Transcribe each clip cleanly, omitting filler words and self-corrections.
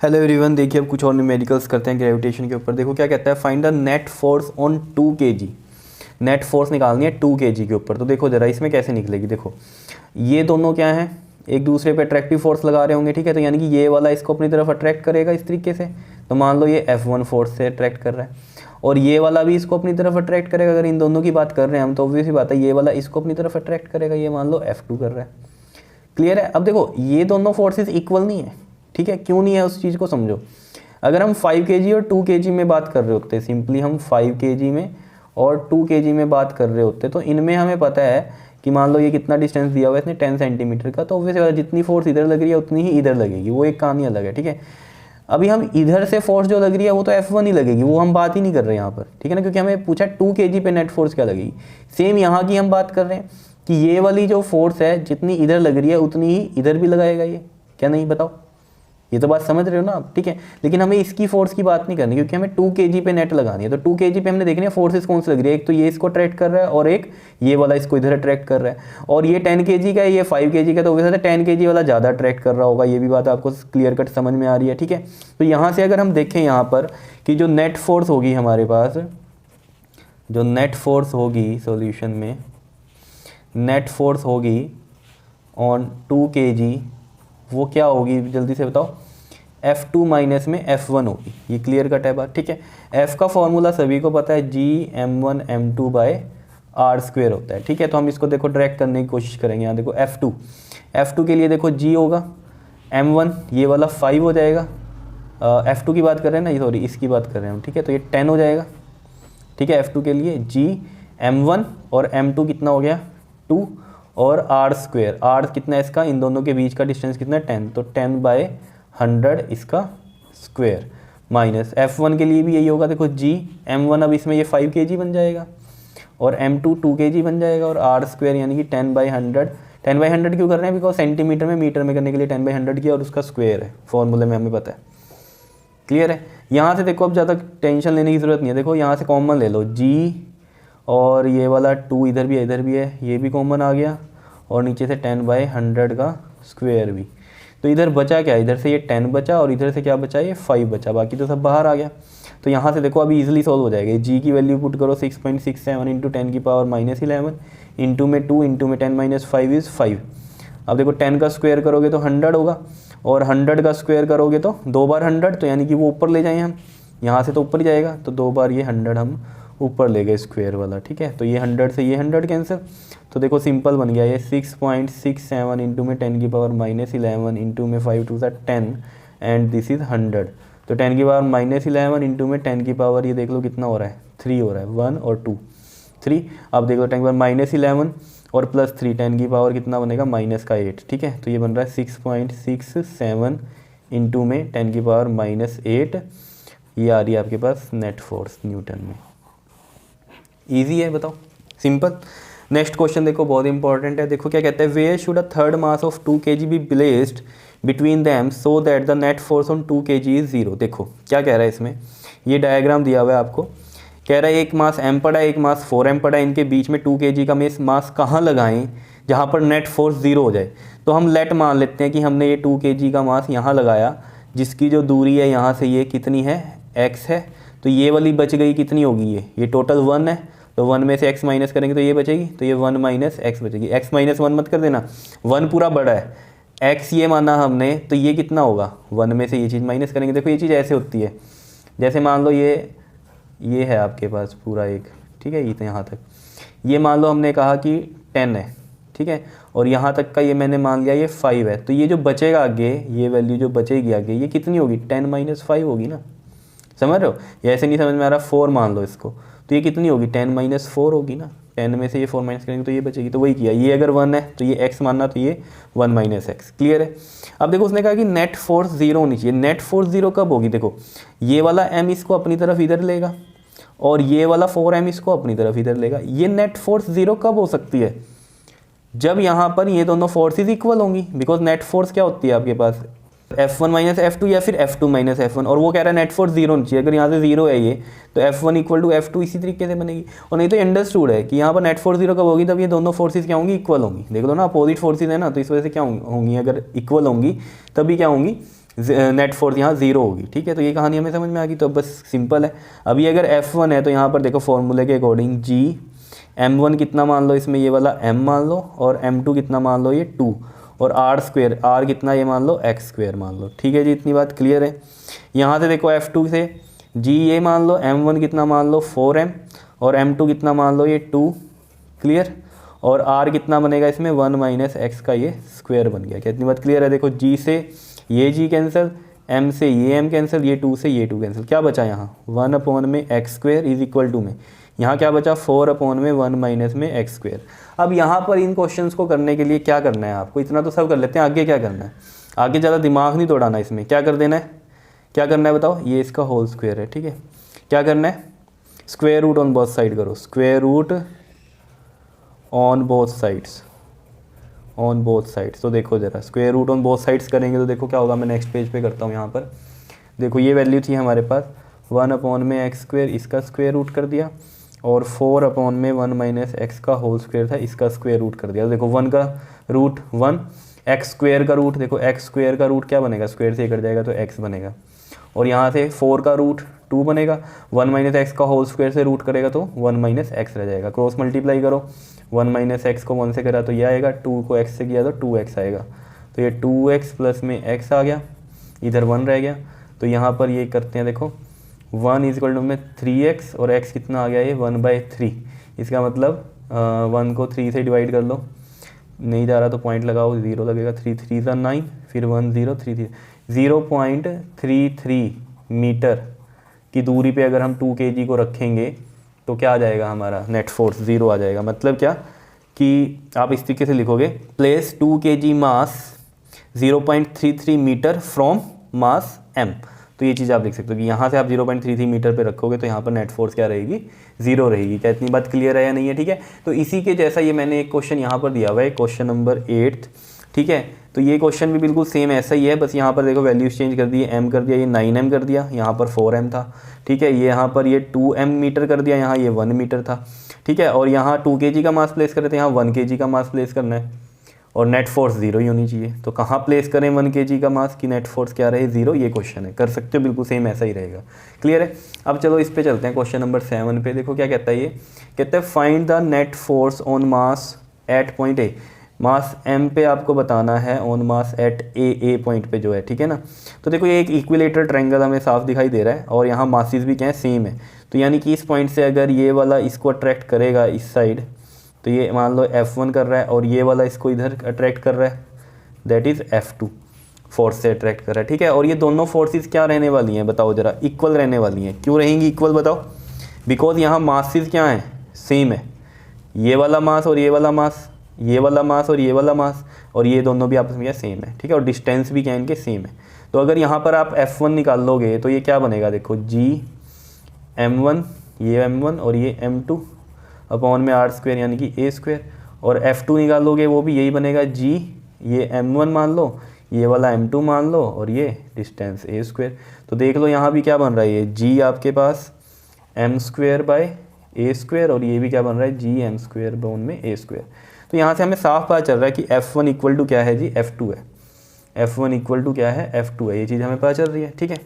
Hello everyone, देखिए अब कुछ और न्यूमेरिकल्स करते हैं ग्रेविटेशन के ऊपर। देखो क्या कहता है, find the net force on 2 kg। Net force निकालनी है 2 kg के ऊपर। तो देखो जरा इसमें कैसे निकलेगी। देखो ये दोनों क्या हैं, एक दूसरे पे अट्रैक्टिव फोर्स लगा रहे होंगे, ठीक है। तो यानी कि ये वाला इसको अपनी तरफ अट्रैक्ट करेगा इस तरीके से। तो मान लो ये F1 फोर्स से अट्रैक्ट कर रहा है और ये वाला भी इसको अपनी तरफ अट्रैक्ट करेगा। अगर इन दोनों की बात कर रहे हैं हम तो ऑब्वियस ही बात है ये वाला इसको अपनी तरफ अट्रैक्ट करेगा, ये मान लो F2 कर रहा है। क्लियर है। अब देखो ये दोनों फोर्सेस इक्वल नहीं है, ठीक है। क्यों नहीं है उस चीज़ को समझो। अगर हम 5 kg और 2 kg में बात कर रहे होते, सिंपली हम 5 kg में और 2 kg में बात कर रहे होते, तो इनमें हमें पता है कि मान लो ये कितना डिस्टेंस दिया हुआ है इसने 10 सेंटीमीटर का, तो ऑब्वियसली जितनी फोर्स इधर लग रही है उतनी ही इधर लगेगी, वो एक कहानी अलग है, ठीक है। अभी हम इधर से फोर्स जो लग रही है वो तो F1 ही लगेगी, वो हम बात ही नहीं कर रहे यहाँ पर, ठीक है ना, क्योंकि हमें पूछा 2 kg पे नेट फोर्स क्या लगेगी। सेम यहाँ की हम बात कर रहे हैं कि ये वाली जो फोर्स है जितनी इधर लग रही है उतनी ही इधर भी लगाएगा ये, क्या नहीं बताओ। ये तो बात समझ रहे हो ना आप, ठीक है। लेकिन हमें इसकी फोर्स की बात नहीं करनी, क्योंकि हमें 2 kg पे नेट लगानी है। तो 2 kg पे हमने देखनी है फोर्सेस कौन सी लग रही है। एक तो ये इसको अट्रैक्ट कर रहा है और एक ये वाला इसको इधर अट्रैक्ट कर रहा है। और ये 10 kg का है, ये 5 kg का, तो वैसे 10 kg वाला ज़्यादा अट्रैक्ट कर रहा होगा। ये भी बात आपको क्लियर कट समझ में आ रही है, ठीक है। तो यहाँ से अगर हम देखें यहाँ पर कि जो नेट फोर्स होगी हमारे पास, जो नेट फोर्स होगी सॉल्यूशन में, नेट फोर्स होगी ऑन 2 kg, वो क्या होगी जल्दी से बताओ। F2 माइनस में F1 होगी। ये क्लियर कट है बात, ठीक है। F का फॉर्मूला सभी को पता है, Gm1 m2 bye are square होता है, ठीक है। तो हम इसको देखो डायरेक्ट करने की कोशिश करेंगे। यहाँ देखो F2 के लिए देखो G होगा m1, ये वाला 5 हो जाएगा। F2 की बात कर रहे हैं ना, सॉरी इसकी बात कर रहे हैं हम, ठीक है। तो ये 10 हो जाएगा, ठीक है। F2 के लिए Gm1 और m2 कितना हो गया 2 और आर स्क्वेयर, आर कितना है इसका, इन दोनों के बीच का डिस्टेंस कितना 10, तो 10/100 इसका स्क्वेयर, माइनस F1 के लिए भी यही होगा। देखो Gm1 अब इसमें ये 5 kg बन जाएगा और m2 2 kg बन जाएगा और आर स्क्वेयर यानी कि 10/100। 10/100 क्यों कर रहे हैं, बिकॉज सेंटीमीटर में मीटर में करने के लिए 10/100 किया और उसका स्क्वेयर है, फॉर्मूले में हमें पता है। क्लियर है। यहाँ से देखो अब ज़्यादा टेंशन लेने की ज़रूरत नहीं है। देखो यहाँ से कॉमन ले लो G, और ये वाला 2 इधर भी है इधर भी है, ये भी कॉमन आ गया, और नीचे से 10/100 का स्क्वेयर भी। तो इधर बचा क्या, इधर से ये 10 बचा और इधर से क्या बचा, ये 5 बचा, बाकी तो सब बाहर आ गया। तो यहाँ से देखो अभी इजीली सॉल्व हो जाएगा। G की वैल्यू पुट करो 6.67 इंटू 10 की पावर -11 इंटू में 2 इंटू में 10 - 5 इज़ 5। अब देखो 10 का स्क्वायर करोगे तो 100 होगा, और 100 का स्क्वायर करोगे तो 2 बार 100, तो यानी कि वो ऊपर ले जाएँ हम, यहाँ से तो ऊपर ही जाएगा, तो 2 बार ये 100 हम ऊपर ले गए स्क्वायर वाला, ठीक है। तो ये 100 से ये 100 कैंसिल, तो देखो सिंपल बन गया ये 6.67 इंटू में 10 की पावर -11 इंटू में 5 टू 10 एंड दिस इज़ 100। तो 10 की पावर -11 इंटू में 10 की पावर ये देख लो कितना हो रहा है, 3 हो रहा है, 1 और 2 3। अब देख लो 10 की पावर -11 और +3, 10 की पावर कितना बनेगा -8, ठीक है। तो ये बन रहा है 6.67 इंटू में 10 की पावर -8, ये आ रही है आपके पास नेट फोर्स न्यूटन में। ईजी है, बताओ, सिंपल। नेक्स्ट क्वेश्चन देखो बहुत इंपॉर्टेंट है। देखो क्या कहता है, where should a third mass of 2 kg be placed between them so that the net force on 2 kg is 0। देखो क्या कह रहा है इसमें, ये डायग्राम दिया हुआ है आपको। कह रहा है एक मास m पड़ा है, एक मास 4m पड़ा है, इनके बीच में 2 kg का मास कहाँ लगाएं जहाँ पर नेट फोर्स 0 हो जाए। तो हम लेट मान लेते हैं कि हमने ये 2 kg का मास यहाँ लगाया, जिसकी जो दूरी है यहाँ से ये कितनी है, x है। तो ये वाली बच गई, कितनी होगी ये टोटल 1 है, तो 1 में से x माइनस करेंगे तो ये बचेगी, तो ये 1 - x बचेगी। x - 1 मत कर देना, 1 पूरा बड़ा है, x ये माना हमने, तो ये कितना होगा, 1 में से ये चीज़ माइनस करेंगे। देखो ये चीज़ ऐसे होती है, जैसे मान लो ये है आपके पास पूरा एक, ठीक है, ये तो यहाँ तक, ये मान लो हमने कहा कि 10 है, ठीक है, और यहाँ तक का ये मैंने मान लिया ये 5 है। तो ये जो बचेगा आगे, ये वैल्यू जो बचेगी आगे, ये कितनी होगी, 10 - 5 होगी ना, समझ रहे हो। ये ऐसे नहीं समझ में आ रहा, 4 मान लो इसको, तो ये कितनी होगी, 10 - 4 होगी ना। 10 में से ये 4 माइनस करेंगे तो ये बचेगी, तो वही किया। ये अगर 1 है तो ये x मानना, तो ये 1 - x। क्लियर है। अब देखो उसने कहा कि नेट फोर्स 0 होनी चाहिए। नेट फोर्स 0 कब होगी, देखो ये वाला m इसको अपनी तरफ इधर लेगा और ये वाला 4m इसको अपनी तरफ इधर लेगा। ये नेट फोर्स 0 कब हो सकती है, जब यहाँ पर ये दोनों फोर्सेज इक्वल होंगी। बिकॉज नेट फोर्स क्या होती है आपके पास, F1 - F2 या फिर F2 - F1, और वो कह रहा है नेट फोर्स 0 होनी चाहिए। अगर यहाँ से 0 है ये, तो F1 = F2 इसी तरीके से बनेगी। और नहीं तो अंडरस्टूड है कि यहाँ पर नेट फोर्स 0 कब होगी, तब ये दोनों फोर्सेज क्या होंगी, इक्वल होंगी। देख लो ना, अपोजिट फोर्सेज है ना, तो इस वजह से क्या होंगी, अगर इक्वल होंगी तभी क्या होंगी, नेट फोर्स यहाँ 0 होगी। ठीक है, तो ये कहानी हमें समझ में आ गई। तो बस सिंपल है। अभी अगर F1 है तो यहाँ पर देखो फॉर्मूले के अकॉर्डिंग G M1 कितना मान लो, इसमें ये वाला M मान लो, और M2 कितना मान लो, ये 2, और R स्क्वेयर R कितना ये मान लो, x स्क्वेयर मान लो। ठीक है जी, इतनी बात क्लियर है। यहाँ से देखो F2 से G ये मान लो, M1 कितना मान लो 4M, और M2 कितना मान लो ये 2, क्लियर, और R कितना बनेगा इसमें 1 माइनस एक्स का ये स्क्वायर बन गया। क्या इतनी बात क्लियर है? देखो G से ये G कैंसिल, M से ये M कैंसिल, ये 2 से ये 2 कैंसिल, क्या बचा यहाँ 1 अपॉन में x square is equal to में यहाँ क्या बचा 4 अपॉन में 1 माइनस में एक्स स्क्वायर। अब यहाँ पर इन क्वेश्चंस को करने के लिए क्या करना है आपको, इतना तो सब कर लेते हैं, आगे क्या करना है, आगे ज़्यादा दिमाग नहीं दौड़ाना इसमें। क्या कर देना है, क्या करना है बताओ, ये इसका होल स्क्वायर है। ठीक है, क्या करना है, square root on both side करो, square root on both sides, on both sides. तो देखो ज़रा square root on both sides करेंगे तो देखो क्या होगा। मैं नेक्स्ट पेज पे करता हूँ। यहाँ पर देखो ये वैल्यू थी हमारे पास 1 अपॉन में एक्स स्क्वायर, इसका स्क्वायर रूट कर दिया, और 4 अपॉन में 1 माइनस एक्स का होल स्क्वायर था, इसका स्क्वायर रूट कर दिया। तो देखो 1 का रूट 1, एक्स स्क्वायर का रूट, देखो एक्स स्क्वायर का रूट क्या बनेगा, स्क्वायर से कट जाएगा तो एक्स बनेगा, और यहाँ से 4 का रूट 2 बनेगा, 1 माइनस एक्स का होल स्क्वायर से रूट करेगा तो 1 माइनस एक्स रह जाएगा। क्रॉस मल्टीप्लाई करो, 1 माइनस एक्स को 1 से करा तो ये आएगा, 2 को एक्स से किया तो 2x आएगा, तो ये 2x प्लस में x आ गया, इधर 1 रह गया। तो यहाँ पर ये करते हैं, देखो 1 इज इक्वल टू में 3x, और x कितना आ गया ये 1/3। इसका मतलब 1 को 3 से डिवाइड कर लो, नहीं जा रहा तो पॉइंट लगाओ, 0 लगेगा, 3 3 ज़ा 9, फिर 1 0 3 3 0.33 मीटर की दूरी पे अगर हम 2 kg को रखेंगे तो क्या आ जाएगा हमारा नेट फोर्स 0 आ जाएगा। मतलब क्या कि आप इस तरीके से लिखोगे, place 2 kg mass 0.33 metre from mass m। तो ये चीज़ आप लिख सकते हो कि यहाँ से आप 0.33 मीटर पे रखोगे तो यहाँ पर नेट फोर्स क्या रहेगी, 0 रहेगी। क्या इतनी बात क्लियर है या नहीं है? ठीक है, तो इसी के जैसा ये मैंने एक क्वेश्चन यहाँ पर दिया हुआ है, क्वेश्चन नंबर 8। ठीक है, तो ये क्वेश्चन भी बिल्कुल सेम ऐसा ही है, बस यहाँ पर देखो वैल्यूज चेंज कर दी, m कर दिया, ये 9m कर दिया, यहाँ पर 4m था। ठीक है, ये यहाँ पर ये 2m मीटर कर दिया, यहाँ ये 1 मीटर था। ठीक है, और यहाँ 2 kg का मास प्लेस कर रहे थे, यहाँ 1 kg का मास प्लेस करना है, और नेट फोर्स 0 ही होनी चाहिए। तो कहाँ प्लेस करें 1 kg का मास की नेट फोर्स क्या रहे, 0, ये क्वेश्चन है। कर सकते हो, बिल्कुल सेम ऐसा ही रहेगा। क्लियर है? अब चलो इस पे चलते हैं, क्वेश्चन नंबर 7 पे। देखो क्या कहता है, ये कहता है find the net force on mass at point A. Mass m पे आपको बताना है on mass at A point पे जो है। ठीक है ना, तो देखो ये एक इक्विलेटरल ट्रायंगल हमें साफ दिखाई दे रहा है, और यहाँ मासेस भी क्या है, सेम है। तो यानी कि इस पॉइंट से अगर ये वाला इसको अट्रैक्ट करेगा इस साइड, तो ये मान लो F1 कर रहा है, और ये वाला इसको इधर अट्रैक्ट कर रहा है, दैट इज़ F2 फोर्स से अट्रैक्ट कर रहा है। ठीक है, और ये दोनों फोर्सेस क्या रहने वाली हैं बताओ ज़रा, इक्वल रहने वाली हैं। क्यों रहेंगी इक्वल बताओ? बिकॉज यहाँ मासेस क्या हैं, सेम है। ये वाला मास और ये वाला मास, ये वाला मास और ये वाला मास, और ये दोनों भी आपस में क्या सेम है। ठीक है, और डिस्टेंस भी क्या इनके सेम है। तो अगर यहाँ पर आप F1 निकाल लोगे तो ये क्या बनेगा, देखो G M1, ये M1 और ये M2 अपॉन में R स्क्वायर यानी कि A स्क्वायर, और F2 निकालोगे वो भी यही बनेगा, G ये M1 मान लो, ये वाला M2 मान लो, और ये डिस्टेंस A स्क्वायर। तो देख लो यहाँ भी क्या बन रहा है, ये G आपके पास M square by A square, और ये भी क्या बन रहा है, G M स्क्वायर अपॉन में A स्क्वायर। तो यहाँ से हमें साफ पता चल रहा है कि F1 इक्वल टू क्या है जी, F2 है। F1 इक्वल टू क्या है, F2 है। ये चीज़ हमें पता चल रही है। ठीक है,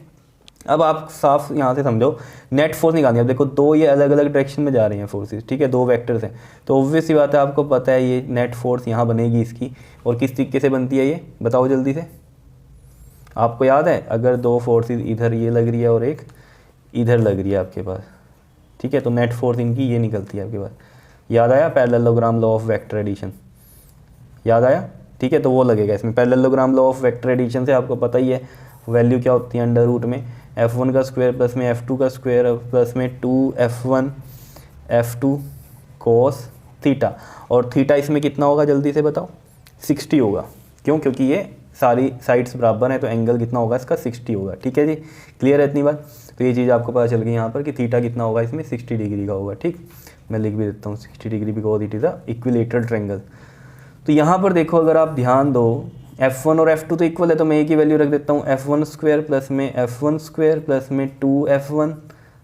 अब आप साफ यहाँ से समझो, नेट फोर्स निकालनी है। अब देखो दो ये अलग अलग डायरेक्शन में जा रही हैं फोर्सेस। ठीक है, दो वेक्टर्स हैं, तो ऑब्वियस सी बात है, आपको पता है ये नेट फोर्स यहाँ बनेगी इसकी। और किस तरीके से बनती है ये बताओ जल्दी से, आपको याद है? अगर दो फोर्सेस इधर ये लग रही है और एक इधर लग रही है आपके पास, ठीक है, तो नेट फोर्स इनकी ये निकलती है आपके पास। याद आया parallelogram law of vector addition? याद आया? ठीक है, तो वो लगेगा इसमें। Parallelogram law of vector addition से आपको पता ही है वैल्यू क्या होती है, अंडर रूट में F1 का स्क्वायर प्लस में F2 का स्क्वायर प्लस में 2F1 F2 कोस थीटा। और थीटा इसमें कितना होगा जल्दी से बताओ? 60 होगा। क्यों? क्योंकि ये सारी साइड्स बराबर हैं, तो एंगल कितना होगा इसका, 60 होगा। ठीक है जी, क्लियर है इतनी बात? तो ये चीज़ आपको पता चल गई यहाँ पर कि थीटा कितना होगा इसमें, 60 डिग्री का होगा। ठीक, मैं लिख भी देता हूँ 60 degree because it is a equilateral triangle. तो यहाँ पर देखो, अगर आप ध्यान दो, F1 और F2 तो इक्वल है, तो मैं एक ही वैल्यू रख देता हूँ, F1 स्क्वायर प्लस में F1 स्क्वायर प्लस में 2F1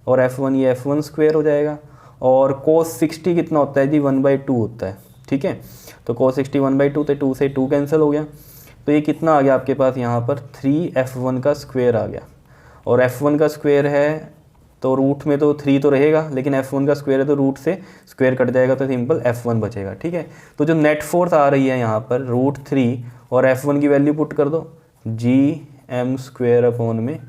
और F1 ये F1 स्क्वायर हो जाएगा। और cos 60 कितना होता है जी, 1/2 होता है। ठीक है, तो cos 60 1/2, तो 2 से 2 कैंसिल हो गया। तो ये कितना आ गया आपके पास यहाँ पर 3f1 का स्क्वायर आ गया, और f1 का स्क्वायर है तो रूट में तो 3 तो रहेगा, लेकिन f1 का स्क्वायर है तो रूट से स्क्वायर कट जाएगा तो सिंपल f1 बचेगा। ठीक है, तो जो नेट फोर्स आ रही है यहाँ पर √3 और f1 की वैल्यू पुट कर दो gm² /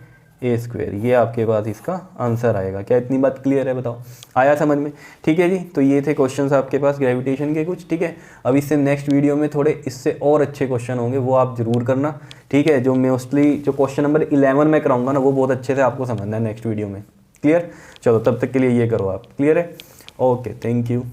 a², ये आपके पास इसका आंसर आएगा। क्या इतनी बात क्लियर है, बताओ आया समझ में? ठीक है जी, तो ये थे क्वेश्चंस आपके पास ग्रेविटेशन के कुछ। ठीक है, अब इससे नेक्स्ट वीडियो में थोड़े इससे और अच्छे क्वेश्चन होंगे, वो आप जरूर करना। ठीक है, जो मोस्टली जो क्वेश्चन नंबर 11 में कराऊंगा ना, वो बहुत अच्छे से आपको समझना है नेक्स्ट वीडियो में। क्लियर? चलो तब तक के लिए ये करो आप। क्लियर है? Okay, thank you.